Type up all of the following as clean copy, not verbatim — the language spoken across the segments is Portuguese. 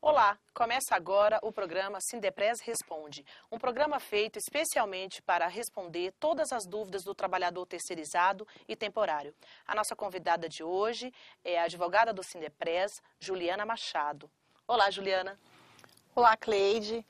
Olá, começa agora o programa Sindepres Responde, um programa feito especialmente para responder todas as dúvidas do trabalhador terceirizado e temporário. A nossa convidada de hoje é a advogada do Sindepres, Juliana Machado. Olá, Juliana. Olá, Cleide.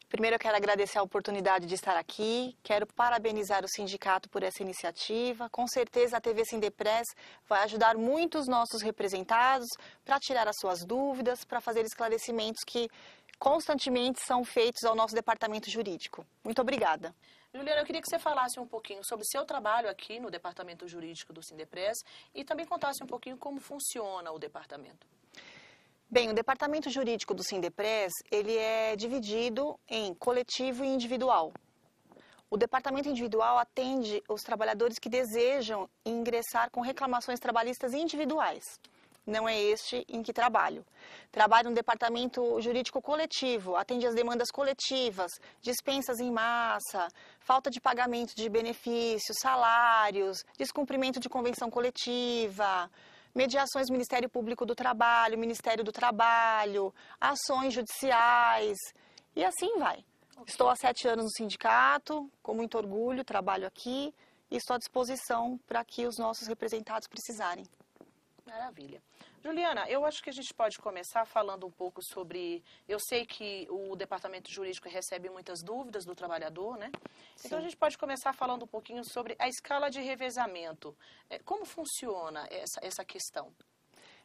Primeiro eu quero agradecer a oportunidade de estar aqui, quero parabenizar o sindicato por essa iniciativa. Com certeza a TV Sindepres vai ajudar muito os nossos representados para tirar as suas dúvidas, para fazer esclarecimentos que constantemente são feitos ao nosso departamento jurídico. Muito obrigada. Juliana, eu queria que você falasse um pouquinho sobre o seu trabalho aqui no departamento jurídico do Sindepres e também contasse um pouquinho como funciona o departamento. Bem, o departamento jurídico do Sindepres, ele é dividido em coletivo e individual. O departamento individual atende os trabalhadores que desejam ingressar com reclamações trabalhistas individuais. Não é este em que trabalho. Trabalho no departamento jurídico coletivo, atende as demandas coletivas, dispensas em massa, falta de pagamento de benefícios, salários, descumprimento de convenção coletiva, mediações Ministério Público do Trabalho, Ministério do Trabalho, ações judiciais e assim vai. Estou há 7 anos no sindicato, com muito orgulho, trabalho aqui e estou à disposição para que os nossos representados precisarem. Maravilha. Juliana, eu acho que a gente pode começar falando um pouco sobre... Eu sei que o departamento jurídico recebe muitas dúvidas do trabalhador, né? Sim. Então a gente pode começar falando um pouquinho sobre a escala de revezamento. Como funciona essa questão?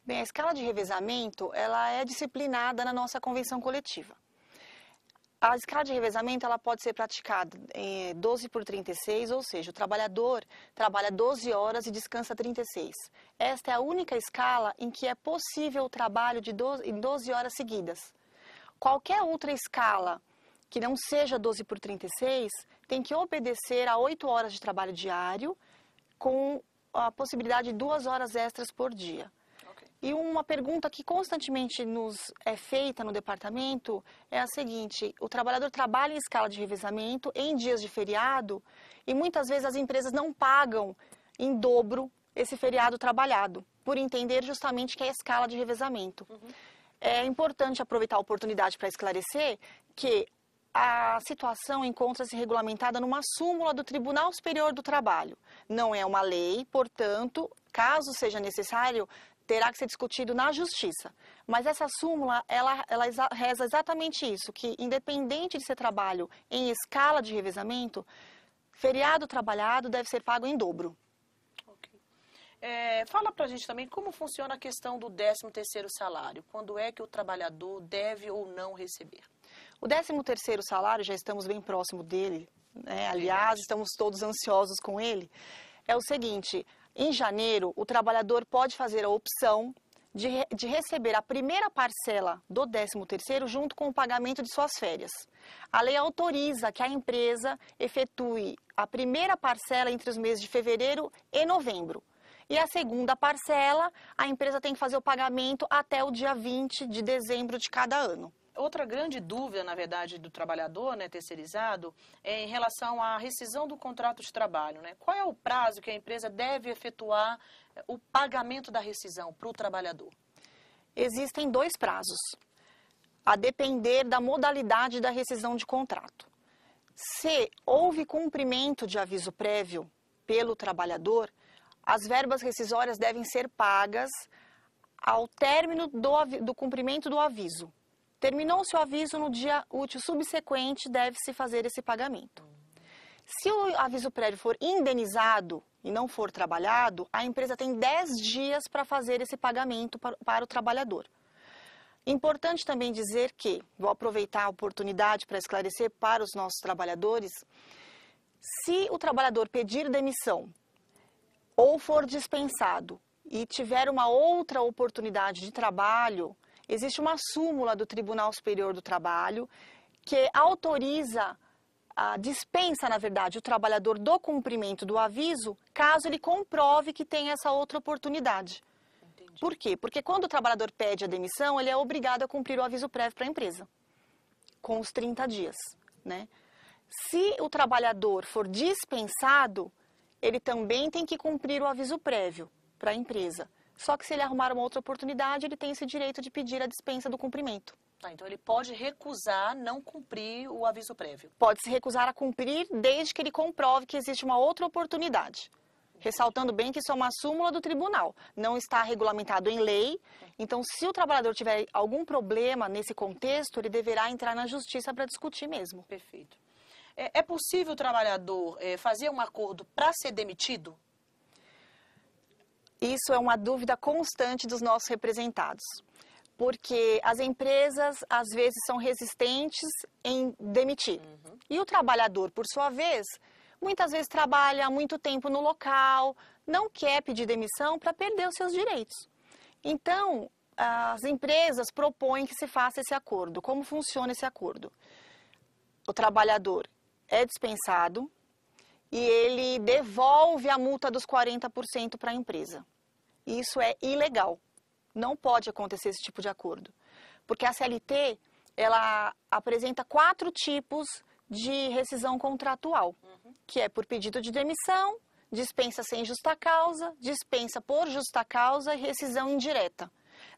Bem, a escala de revezamento, ela é disciplinada na nossa convenção coletiva. A escala de revezamento ela pode ser praticada em 12 por 36, ou seja, o trabalhador trabalha 12 horas e descansa 36. Esta é a única escala em que é possível o trabalho em 12 horas seguidas. Qualquer outra escala que não seja 12 por 36 tem que obedecer a 8 horas de trabalho diário, com a possibilidade de 2 horas extras por dia. E uma pergunta que constantemente nos é feita no departamento é a seguinte: o trabalhador trabalha em escala de revezamento em dias de feriado e muitas vezes as empresas não pagam em dobro esse feriado trabalhado, por entender justamente que é a escala de revezamento. É importante aproveitar a oportunidade para esclarecer que a situação encontra-se regulamentada numa súmula do Tribunal Superior do Trabalho. Não é uma lei, portanto, caso seja necessário, terá que ser discutido na justiça. Mas essa súmula, ela reza exatamente isso, que independente de ser trabalho em escala de revezamento, feriado trabalhado deve ser pago em dobro. Okay. Fala pra gente também como funciona a questão do 13º salário. Quando é que o trabalhador deve ou não receber? O 13º salário, já estamos bem próximo dele, né? Aliás, estamos todos ansiosos com ele. É o seguinte: em janeiro, o trabalhador pode fazer a opção de receber a primeira parcela do 13º junto com o pagamento de suas férias. A lei autoriza que a empresa efetue a primeira parcela entre os meses de fevereiro e novembro. E a segunda parcela, a empresa tem que fazer o pagamento até o dia 20 de dezembro de cada ano. Outra grande dúvida, na verdade, do trabalhador, né, terceirizado, é em relação à rescisão do contrato de trabalho, né? Qual é o prazo que a empresa deve efetuar o pagamento da rescisão para o trabalhador? Existem 2 prazos, a depender da modalidade da rescisão de contrato. Se houve cumprimento de aviso prévio pelo trabalhador, as verbas rescisórias devem ser pagas ao término do cumprimento do aviso. Terminou-se o aviso, no dia útil subsequente, deve-se fazer esse pagamento. Se o aviso prévio for indenizado e não for trabalhado, a empresa tem 10 dias para fazer esse pagamento para o trabalhador. Importante também dizer que, vou aproveitar a oportunidade para esclarecer para os nossos trabalhadores, se o trabalhador pedir demissão ou for dispensado e tiver uma outra oportunidade de trabalho, existe uma súmula do Tribunal Superior do Trabalho que autoriza dispensa, na verdade, o trabalhador do cumprimento do aviso, caso ele comprove que tem essa outra oportunidade. Entendi. Por quê? Porque quando o trabalhador pede a demissão, ele é obrigado a cumprir o aviso prévio para a empresa, com os 30 dias, né? Se o trabalhador for dispensado, ele também tem que cumprir o aviso prévio para a empresa. Só que se ele arrumar uma outra oportunidade, ele tem esse direito de pedir a dispensa do cumprimento. Tá, então ele pode recusar não cumprir o aviso prévio. Pode se recusar a cumprir desde que ele comprove que existe uma outra oportunidade. Ressaltando bem que isso é uma súmula do tribunal, não está regulamentado em lei. Então, se o trabalhador tiver algum problema nesse contexto, ele deverá entrar na justiça para discutir mesmo. Perfeito. É possível o trabalhador fazer um acordo para ser demitido? Isso é uma dúvida constante dos nossos representados, porque as empresas, às vezes, são resistentes em demitir. E o trabalhador, por sua vez, muitas vezes trabalha há muito tempo no local, não quer pedir demissão para perder os seus direitos. Então, as empresas propõem que se faça esse acordo. Como funciona esse acordo? O trabalhador é dispensado e ele devolve a multa dos 40% para a empresa. Isso é ilegal. Não pode acontecer esse tipo de acordo. Porque a CLT, ela apresenta 4 tipos de rescisão contratual, que é por pedido de demissão, dispensa sem justa causa, dispensa por justa causa e rescisão indireta.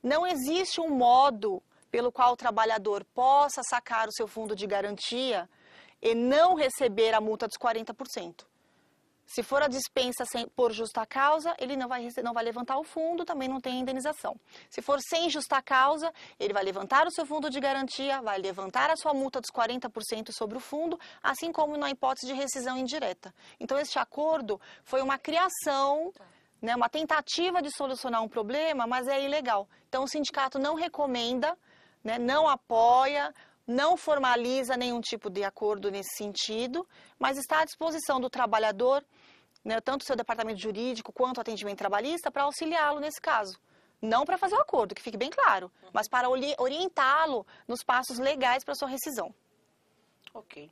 Não existe um modo pelo qual o trabalhador possa sacar o seu fundo de garantia e não receber a multa dos 40%. Se for a dispensa por justa causa, ele não vai levantar o fundo, também não tem indenização. Se for sem justa causa, ele vai levantar o seu fundo de garantia, vai levantar a sua multa dos 40% sobre o fundo, assim como na hipótese de rescisão indireta. Então, este acordo foi uma criação, né, uma tentativa de solucionar um problema, mas é ilegal. Então, o sindicato não recomenda, né, não apoia, não formaliza nenhum tipo de acordo nesse sentido, mas está à disposição do trabalhador, né, tanto o seu departamento jurídico quanto o atendimento trabalhista, para auxiliá-lo nesse caso. Não para fazer o acordo, que fique bem claro, mas para orientá-lo nos passos legais para a sua rescisão. Ok.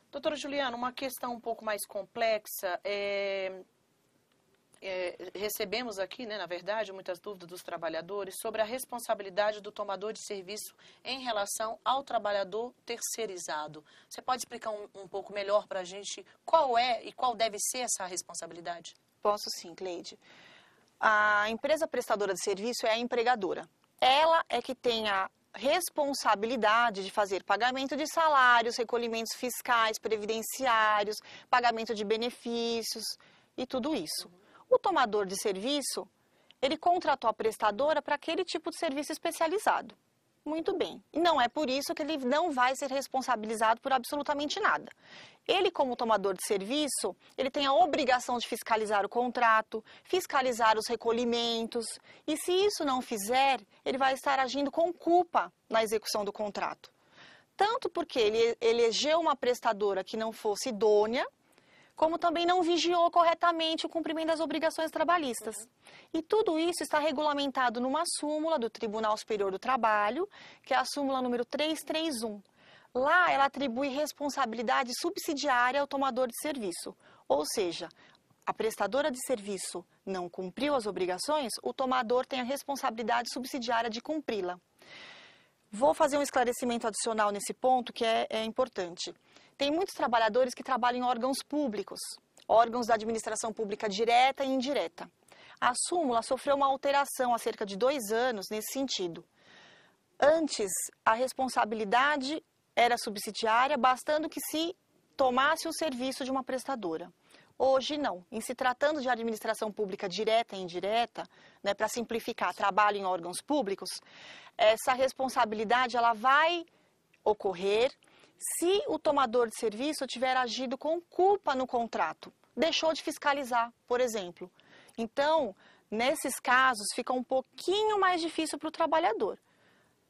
Doutora Juliana, uma questão um pouco mais complexa. Recebemos aqui, né, na verdade, muitas dúvidas dos trabalhadores sobre a responsabilidade do tomador de serviço em relação ao trabalhador terceirizado. Você pode explicar um pouco melhor para a gente qual é e qual deve ser essa responsabilidade? Posso sim, Cleide. A empresa prestadora de serviço é a empregadora. Ela é que tem a responsabilidade de fazer pagamento de salários, recolhimentos fiscais, previdenciários, pagamento de benefícios e tudo isso. O tomador de serviço, ele contratou a prestadora para aquele tipo de serviço especializado. Muito bem. E não é por isso que ele não vai ser responsabilizado por absolutamente nada. Ele, como tomador de serviço, ele tem a obrigação de fiscalizar o contrato, fiscalizar os recolhimentos. E se isso não fizer, ele vai estar agindo com culpa na execução do contrato. Tanto porque ele elegeu uma prestadora que não fosse idônea, como também não vigiou corretamente o cumprimento das obrigações trabalhistas. E tudo isso está regulamentado numa súmula do Tribunal Superior do Trabalho, que é a súmula número 331. Lá, ela atribui responsabilidade subsidiária ao tomador de serviço. Ou seja, a prestadora de serviço não cumpriu as obrigações, o tomador tem a responsabilidade subsidiária de cumpri-la. Vou fazer um esclarecimento adicional nesse ponto que é importante. Tem muitos trabalhadores que trabalham em órgãos públicos, órgãos da administração pública direta e indireta. A súmula sofreu uma alteração há cerca de 2 anos nesse sentido. Antes, a responsabilidade era subsidiária, bastando que se tomasse o serviço de uma prestadora. Hoje, não. Em se tratando de administração pública direta e indireta, né, para simplificar, trabalho em órgãos públicos, essa responsabilidade ela vai ocorrer se o tomador de serviço tiver agido com culpa no contrato, deixou de fiscalizar, por exemplo. Então, nesses casos, fica um pouquinho mais difícil para o trabalhador.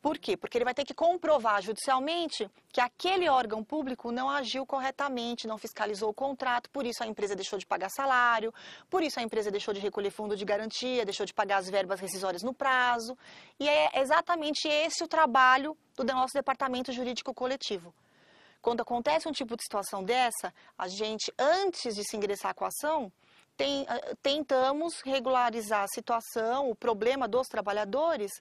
Por quê? Porque ele vai ter que comprovar judicialmente que aquele órgão público não agiu corretamente, não fiscalizou o contrato, por isso a empresa deixou de pagar salário, por isso a empresa deixou de recolher fundo de garantia, deixou de pagar as verbas rescisórias no prazo. E é exatamente esse o trabalho do nosso departamento jurídico coletivo. Quando acontece um tipo de situação dessa, a gente, antes de se ingressar com a ação, tentamos regularizar a situação, o problema dos trabalhadores,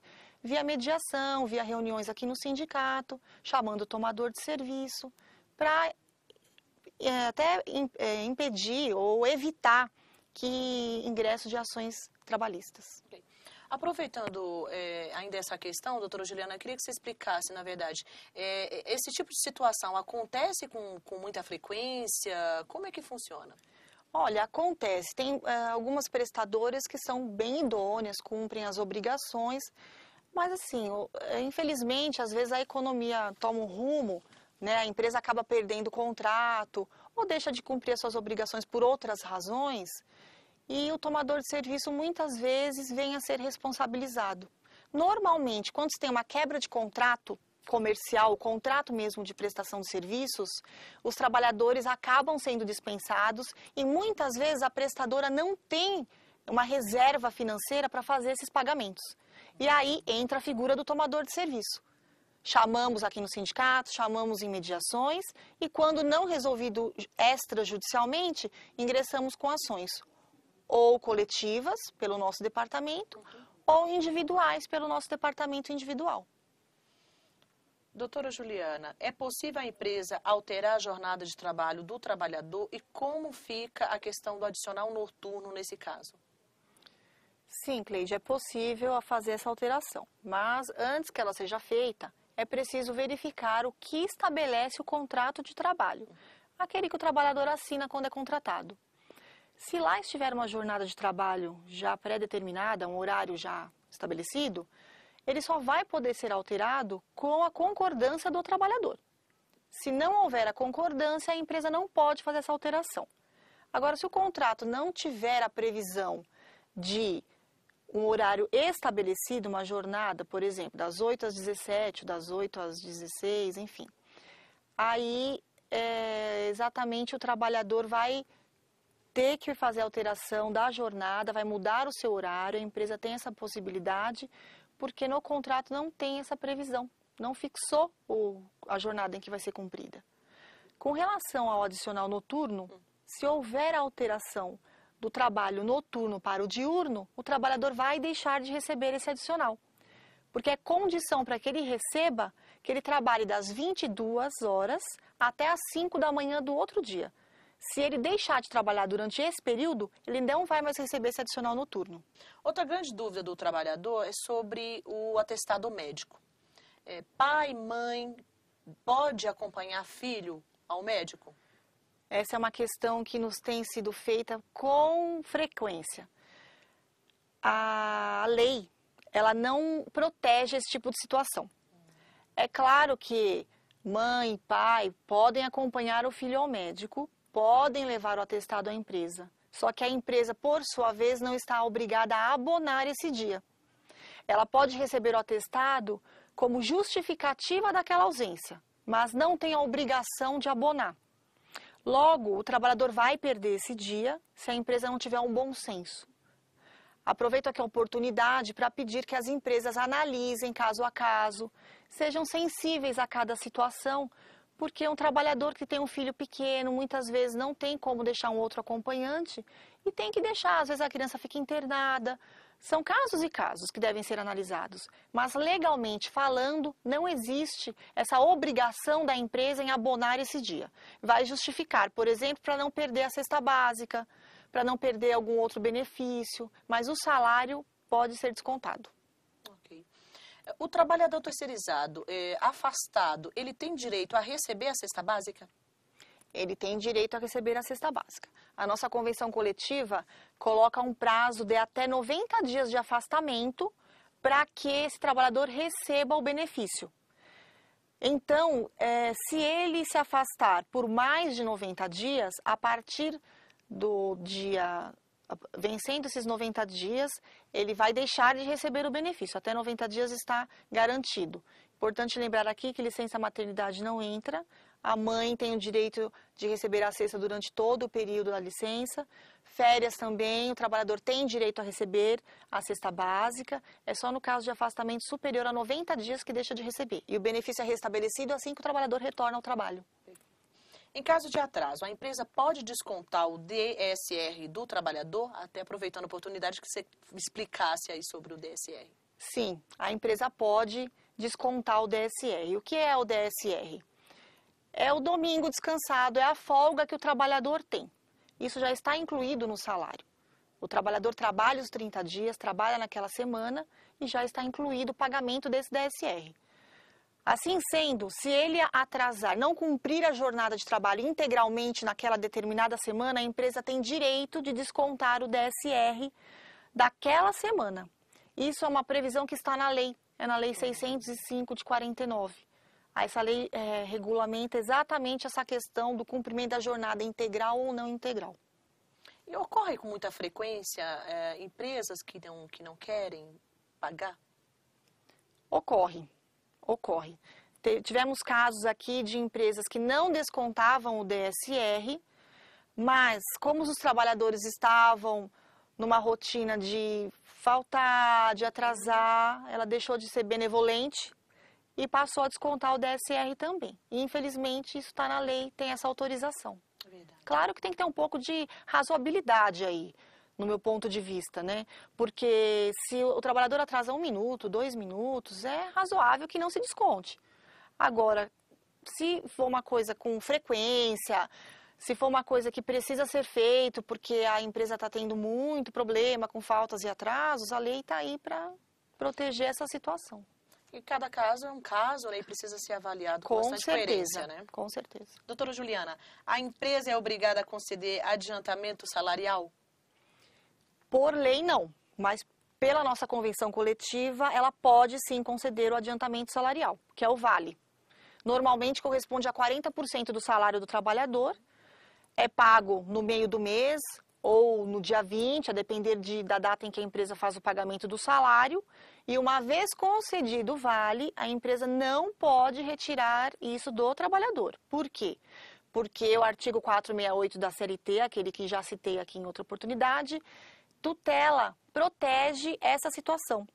via mediação, via reuniões aqui no sindicato, chamando o tomador de serviço, para até impedir ou evitar que ingresso de ações trabalhistas. Aproveitando ainda essa questão, doutora Juliana, eu queria que você explicasse, na verdade, esse tipo de situação acontece com muita frequência? Como é que funciona? Olha, acontece. Tem algumas prestadoras que são bem idôneas, cumprem as obrigações, mas assim, infelizmente, às vezes a economia toma um rumo, né? A empresa acaba perdendo o contrato ou deixa de cumprir as suas obrigações por outras razões e o tomador de serviço muitas vezes vem a ser responsabilizado. Normalmente, quando se tem uma quebra de contrato comercial, o contrato mesmo de prestação de serviços, os trabalhadores acabam sendo dispensados e muitas vezes a prestadora não tem uma reserva financeira para fazer esses pagamentos. E aí entra a figura do tomador de serviço. Chamamos aqui no sindicato, chamamos em mediações e quando não resolvido extrajudicialmente, ingressamos com ações ou coletivas pelo nosso departamento ou individuais pelo nosso departamento individual. Doutora Juliana, é possível a empresa alterar a jornada de trabalho do trabalhador e como fica a questão do adicional noturno nesse caso? Sim, Cleide, é possível fazer essa alteração, mas antes que ela seja feita, é preciso verificar o que estabelece o contrato de trabalho, aquele que o trabalhador assina quando é contratado. Se lá estiver uma jornada de trabalho já pré-determinada, um horário já estabelecido, ele só vai poder ser alterado com a concordância do trabalhador. Se não houver a concordância, a empresa não pode fazer essa alteração. Agora, se o contrato não tiver a previsão de um horário estabelecido, uma jornada, por exemplo, das 8 às 17, das 8 às 16, enfim, aí exatamente o trabalhador vai ter que fazer a alteração da jornada, vai mudar o seu horário, a empresa tem essa possibilidade, porque no contrato não tem essa previsão, não fixou a jornada em que vai ser cumprida. Com relação ao adicional noturno, se houver alteração do trabalho noturno para o diurno, o trabalhador vai deixar de receber esse adicional, porque é condição para que ele receba que ele trabalhe das 22 horas até as 5 da manhã do outro dia. Se ele deixar de trabalhar durante esse período, ele não vai mais receber esse adicional noturno. Outra grande dúvida do trabalhador é sobre o atestado médico. Pai, mãe, pode acompanhar filho ao médico? Essa é uma questão que nos tem sido feita com frequência. A lei, ela não protege esse tipo de situação. É claro que mãe e pai podem acompanhar o filho ao médico, podem levar o atestado à empresa. Só que a empresa, por sua vez, não está obrigada a abonar esse dia. Ela pode receber o atestado como justificativa daquela ausência, mas não tem a obrigação de abonar. Logo, o trabalhador vai perder esse dia se a empresa não tiver um bom senso. Aproveito aqui a oportunidade para pedir que as empresas analisem caso a caso, sejam sensíveis a cada situação, porque um trabalhador que tem um filho pequeno, muitas vezes não tem como deixar um outro acompanhante e tem que deixar, às vezes a criança fica internada. São casos e casos que devem ser analisados, mas legalmente falando, não existe essa obrigação da empresa em abonar esse dia. Vai justificar, por exemplo, para não perder a cesta básica, para não perder algum outro benefício, mas o salário pode ser descontado. Ok. O trabalhador terceirizado, afastado, ele tem direito a receber a cesta básica? Ele tem direito a receber a cesta básica. A nossa convenção coletiva coloca um prazo de até 90 dias de afastamento para que esse trabalhador receba o benefício. Então, se ele se afastar por mais de 90 dias, a partir do dia, vencendo esses 90 dias, ele vai deixar de receber o benefício. Até 90 dias está garantido. Importante lembrar aqui que licença maternidade não entra. A mãe tem o direito de receber a cesta durante todo o período da licença. Férias também, o trabalhador tem direito a receber a cesta básica. É só no caso de afastamento superior a 90 dias que deixa de receber. E o benefício é restabelecido assim que o trabalhador retorna ao trabalho. Em caso de atraso, a empresa pode descontar o DSR do trabalhador? Até aproveitando a oportunidade que você explicasse aí sobre o DSR. Sim, a empresa pode descontar o DSR. O que é o DSR? É o domingo descansado, é a folga que o trabalhador tem. Isso já está incluído no salário. O trabalhador trabalha os 30 dias, trabalha naquela semana e já está incluído o pagamento desse DSR. Assim sendo, se ele atrasar, não cumprir a jornada de trabalho integralmente naquela determinada semana, a empresa tem direito de descontar o DSR daquela semana. Isso é uma previsão que está na lei, é na Lei 605 de 49. Essa lei regulamenta exatamente essa questão do cumprimento da jornada integral ou não integral. E ocorre com muita frequência empresas que não querem pagar? Ocorre. Tivemos casos aqui de empresas que não descontavam o DSR, mas como os trabalhadores estavam numa rotina de faltar, de atrasar, ela deixou de ser benevolente e passou a descontar o DSR também. E, infelizmente, isso está na lei, tem essa autorização. Verdade. Claro que tem que ter um pouco de razoabilidade aí, no meu ponto de vista, né? Porque se o trabalhador atrasa 1 minuto, 2 minutos, é razoável que não se desconte. Agora, se for uma coisa com frequência, se for uma coisa que precisa ser feito porque a empresa está tendo muito problema com faltas e atrasos, a lei está aí para proteger essa situação. E cada caso é um caso, né, e precisa ser avaliado com bastante coerência, né? Com certeza. Doutora Juliana, a empresa é obrigada a conceder adiantamento salarial? Por lei, não. Mas pela nossa convenção coletiva, ela pode sim conceder o adiantamento salarial, que é o vale. Normalmente corresponde a 40% do salário do trabalhador, é pago no meio do mês ou no dia 20, a depender da data em que a empresa faz o pagamento do salário. E uma vez concedido o vale, a empresa não pode retirar isso do trabalhador. Por quê? Porque o artigo 468 da CLT, aquele que já citei aqui em outra oportunidade, tutela, protege essa situação.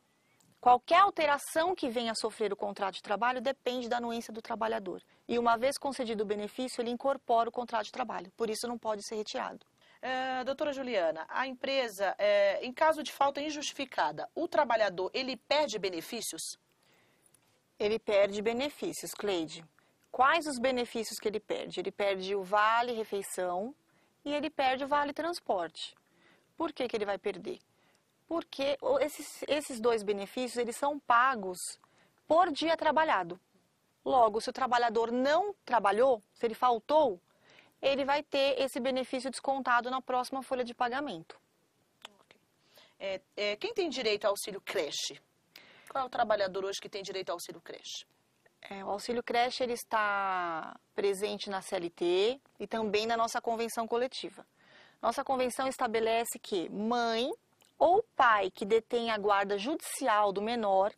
Qualquer alteração que venha a sofrer o contrato de trabalho depende da anuência do trabalhador. E uma vez concedido o benefício, ele incorpora o contrato de trabalho. Por isso não pode ser retirado. Doutora Juliana, a empresa, em caso de falta injustificada, o trabalhador, ele perde benefícios? Ele perde benefícios, Cleide. Quais os benefícios que ele perde? Ele perde o vale refeição e ele perde o vale transporte. Por que ele vai perder? Porque esses dois benefícios, eles são pagos por dia trabalhado. Logo, se o trabalhador não trabalhou, se ele faltou, ele vai ter esse benefício descontado na próxima folha de pagamento. Quem tem direito ao auxílio creche? Qual é o trabalhador hoje que tem direito ao auxílio creche? O auxílio creche ele está presente na CLT e também na nossa convenção coletiva. Nossa convenção estabelece que mãe ou pai que detém a guarda judicial do menor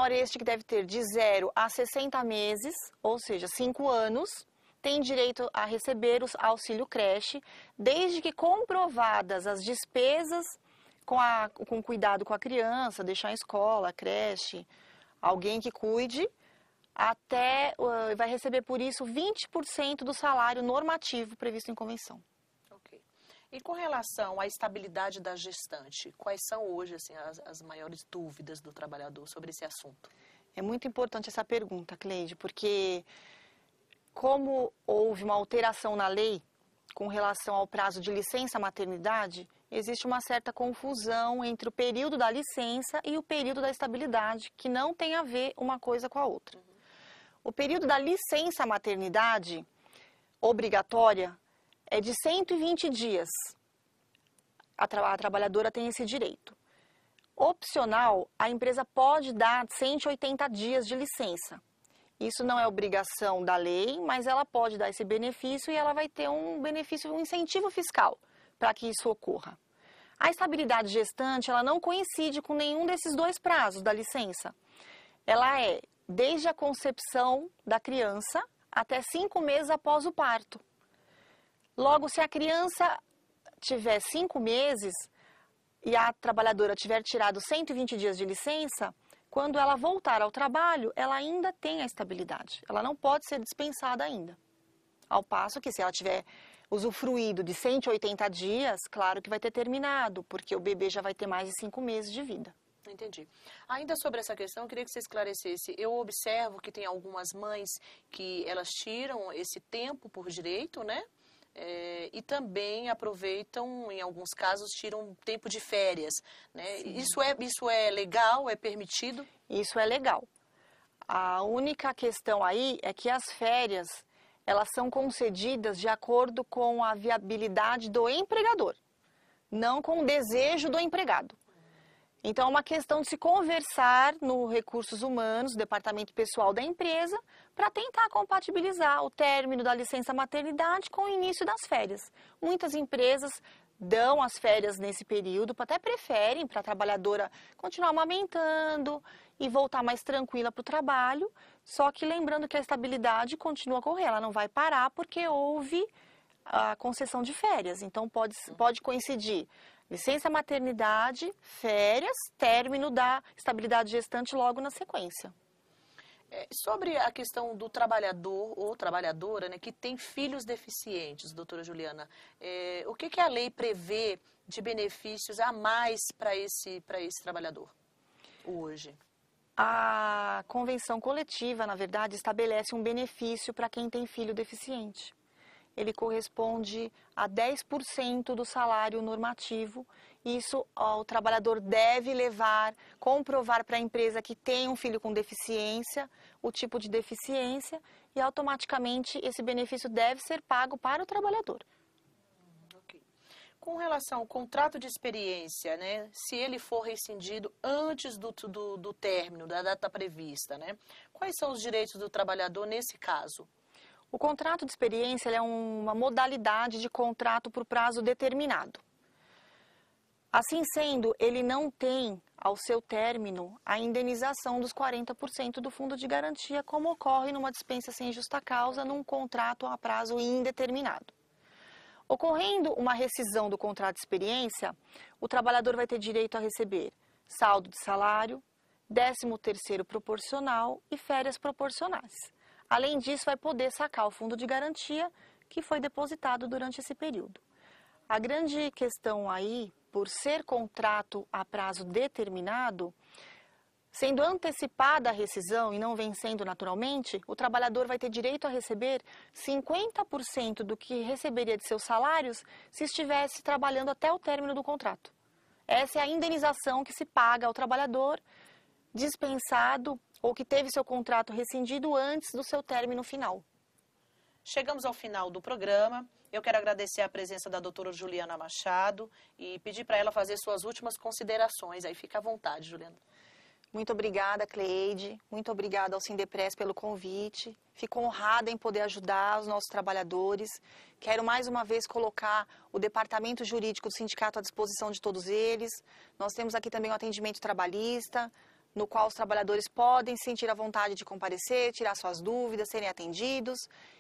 este que deve ter de 0 a 60 meses, ou seja, 5 anos, tem direito a receber o auxílio creche, desde que comprovadas as despesas com cuidado com a criança, deixar a escola, a creche, alguém que cuide, vai receber por isso 20% do salário normativo previsto em convenção. Ok. E com relação à estabilidade da gestante, quais são hoje assim, as maiores dúvidas do trabalhador sobre esse assunto? É muito importante essa pergunta, Cleide, porque como houve uma alteração na lei com relação ao prazo de licença maternidade, existe uma certa confusão entre o período da licença e o período da estabilidade, que não tem a ver uma coisa com a outra. O período da licença maternidade obrigatória é de 120 dias. A trabalhadora tem esse direito. Opcional, a empresa pode dar 180 dias de licença. Isso não é obrigação da lei, mas ela pode dar esse benefício e ela vai ter um benefício, um incentivo fiscal para que isso ocorra. A estabilidade gestante, ela não coincide com nenhum desses dois prazos da licença. Ela é desde a concepção da criança até 5 meses após o parto. Logo, se a criança tiver 5 meses e a trabalhadora tiver tirado 120 dias de licença, quando ela voltar ao trabalho, ela ainda tem a estabilidade. Ela não pode ser dispensada ainda. Ao passo que se ela tiver usufruído de 180 dias, claro que vai ter terminado, porque o bebê já vai ter mais de 5 meses de vida. Entendi. Ainda sobre essa questão, eu queria que você esclarecesse. Eu observo que tem algumas mães que elas tiram esse tempo por direito, né? e também aproveitam, em alguns casos, tiram tempo de férias, né? Isso é legal, é permitido? Isso é legal. A única questão aí é que as férias, elas são concedidas de acordo com a viabilidade do empregador, não com o desejo do empregado. Então, é uma questão de se conversar no Recursos Humanos, departamento pessoal da empresa, para tentar compatibilizar o término da licença maternidade com o início das férias. Muitas empresas dão as férias nesse período, até preferem para a trabalhadora continuar amamentando e voltar mais tranquila para o trabalho, só que lembrando que a estabilidade continua a ocorrer, ela não vai parar porque houve a concessão de férias, então pode coincidir licença maternidade, férias, término da estabilidade gestante logo na sequência. Sobre a questão do trabalhador ou trabalhadora, né, que tem filhos deficientes, doutora Juliana, o que a lei prevê de benefícios a mais para esse trabalhador hoje? A convenção coletiva, na verdade, estabelece um benefício para quem tem filho deficiente. Ele corresponde a 10% do salário normativo. Isso o trabalhador deve comprovar para a empresa que tem um filho com deficiência, o tipo de deficiência, e automaticamente esse benefício deve ser pago para o trabalhador. Okay. Com relação ao contrato de experiência, né, se ele for rescindido antes do término, da data prevista, né, quais são os direitos do trabalhador nesse caso? O contrato de experiência é uma modalidade de contrato por prazo determinado. Assim sendo, ele não tem, ao seu término, a indenização dos 40% do fundo de garantia, como ocorre numa dispensa sem justa causa, num contrato a prazo indeterminado. Ocorrendo uma rescisão do contrato de experiência, o trabalhador vai ter direito a receber saldo de salário, 13º proporcional e férias proporcionais. Além disso, vai poder sacar o fundo de garantia que foi depositado durante esse período. A grande questão aí, por ser contrato a prazo determinado, sendo antecipada a rescisão e não vencendo naturalmente, o trabalhador vai ter direito a receber 50% do que receberia de seus salários se estivesse trabalhando até o término do contrato. Essa é a indenização que se paga ao trabalhador dispensado ou que teve seu contrato rescindido antes do seu término final. Chegamos ao final do programa. Eu quero agradecer a presença da doutora Juliana Machado e pedir para ela fazer suas últimas considerações. Aí fica à vontade, Juliana. Muito obrigada, Cleide. Muito obrigada ao Sindepres pelo convite. Fico honrada em poder ajudar os nossos trabalhadores. Quero mais uma vez colocar o departamento jurídico do sindicato à disposição de todos eles. Nós temos aqui também o atendimento trabalhista, no qual os trabalhadores podem sentir a vontade de comparecer, tirar suas dúvidas, serem atendidos.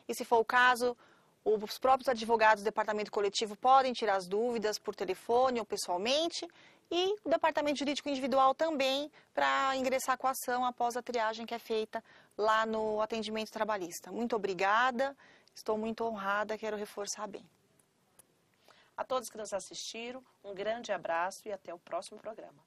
E, se for o caso, os próprios advogados do departamento coletivo podem tirar as dúvidas por telefone ou pessoalmente. E o departamento jurídico individual também para ingressar com a ação após a triagem que é feita lá no atendimento trabalhista. Muito obrigada, estou muito honrada, quero reforçar bem. A todos que nos assistiram, um grande abraço e até o próximo programa.